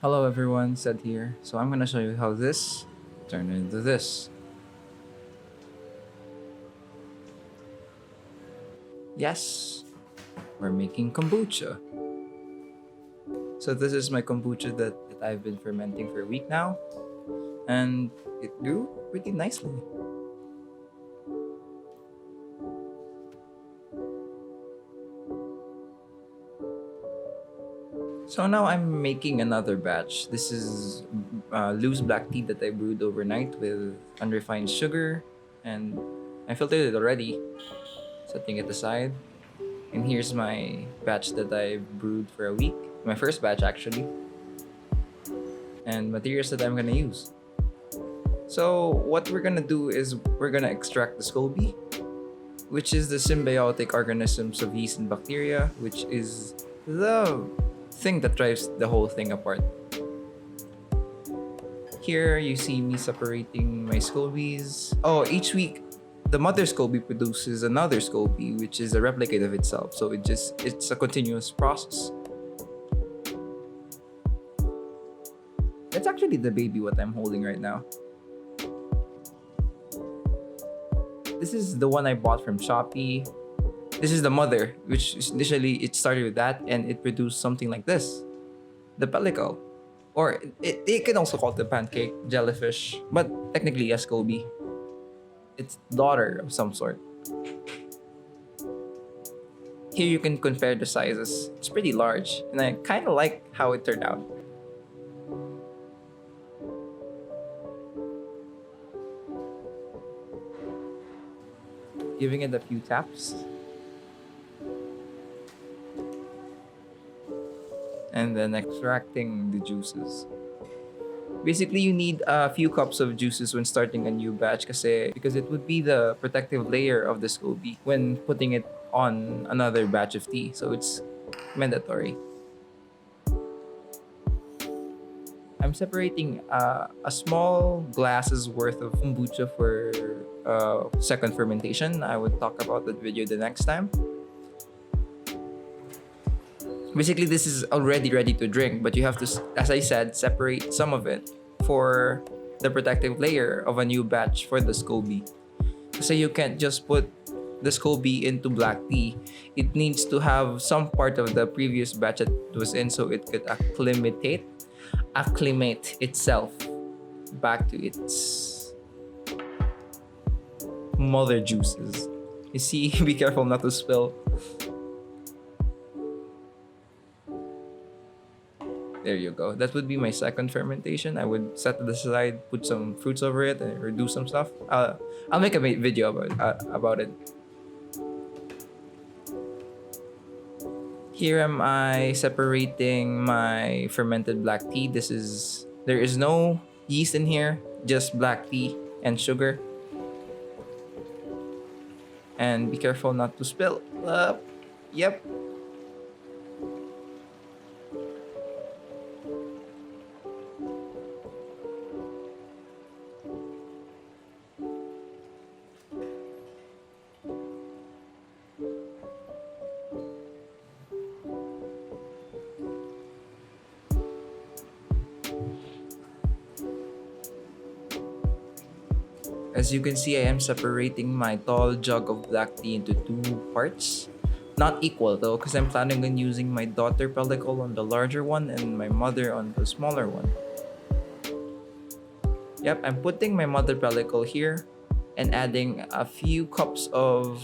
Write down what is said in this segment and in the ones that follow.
Hello everyone, Seth here. So I'm gonna show you how this turned into this. Yes, we're making kombucha. So this is my kombucha that I've been fermenting for a week now, and it grew pretty nicely. So now I'm making another batch. This is loose black tea that I brewed overnight with unrefined sugar, and I filtered it already, setting it aside. And here's my batch that I brewed for a week. My first batch actually. And materials that I'm gonna use. So what we're gonna do is we're gonna extract the SCOBY, which is the symbiotic organisms of yeast and bacteria, which is the thing that drives the whole thing apart. Here you see me separating my SCOBYs. Oh, each week the mother SCOBY produces another SCOBY, which is a replicate of itself. So it's a continuous process. That's actually the baby what I'm holding right now. This is the one I bought from Shopee. This is the mother, which initially it started with that and it produced something like this. The pellicle. Or it can also call it the pancake, jellyfish, but technically a SCOBY. It's daughter of some sort. Here you can compare the sizes. It's pretty large, and I kind of like how it turned out. Giving it a few taps. And then extracting the juices. Basically, you need a few cups of juices when starting a new batch because it would be the protective layer of the SCOBY when putting it on another batch of tea. So it's mandatory. I'm separating a small glass's worth of kombucha for second fermentation. I would talk about that video the next time. Basically, this is already ready to drink, but you have to, as I said, separate some of it for the protective layer of a new batch for the SCOBY. So you can't just put the SCOBY into black tea. It needs to have some part of the previous batch that it was in so it could acclimate itself back to its mother juices. You see, be careful not to spill. There you go. That would be my second fermentation. I would set it aside, put some fruits over it, or do some stuff. I'll make a video about it. Here am I separating my fermented black tea. There is no yeast in here, just black tea and sugar. And be careful not to spill. Yep. As you can see, I am separating my tall jug of black tea into two parts. Not equal though, because I'm planning on using my daughter pellicle on the larger one and my mother on the smaller one. Yep, I'm putting my mother pellicle here and adding a few cups of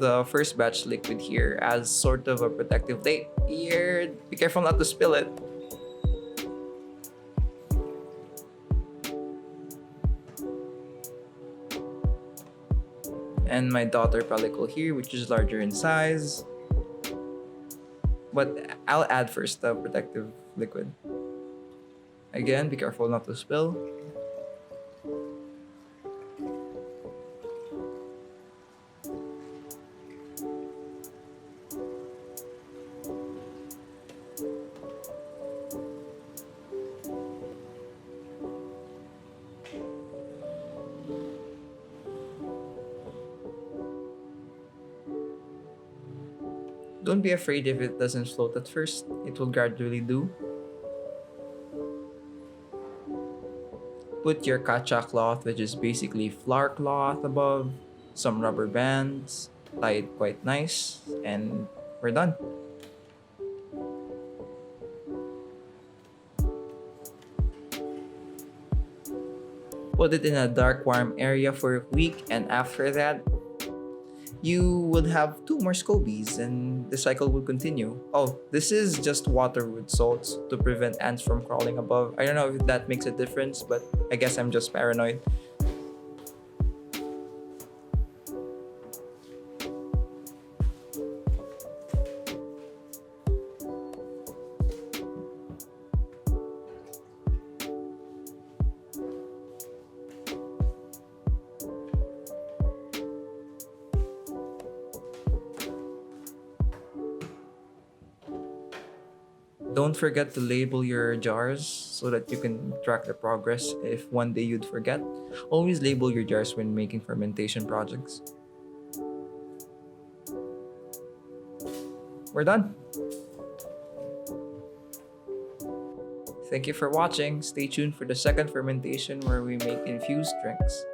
the first batch liquid here as sort of a protective layer. Be careful not to spill it. And my daughter pellicle here, which is larger in size. But I'll add first the protective liquid. Again, be careful not to spill. Don't be afraid if it doesn't float at first. It will gradually do. Put your kacha cloth, which is basically flour cloth, above, some rubber bands, tie it quite nice, and we're done. Put it in a dark, warm area for a week, and after that, you would have two more scobies and the cycle will continue. Oh, this is just water with salts to prevent ants from crawling above. I don't know if that makes a difference, but I guess I'm just paranoid. Don't forget to label your jars so that you can track the progress if one day you'd forget. Always label your jars when making fermentation projects. We're done. Thank you for watching. Stay tuned for the second fermentation where we make infused drinks.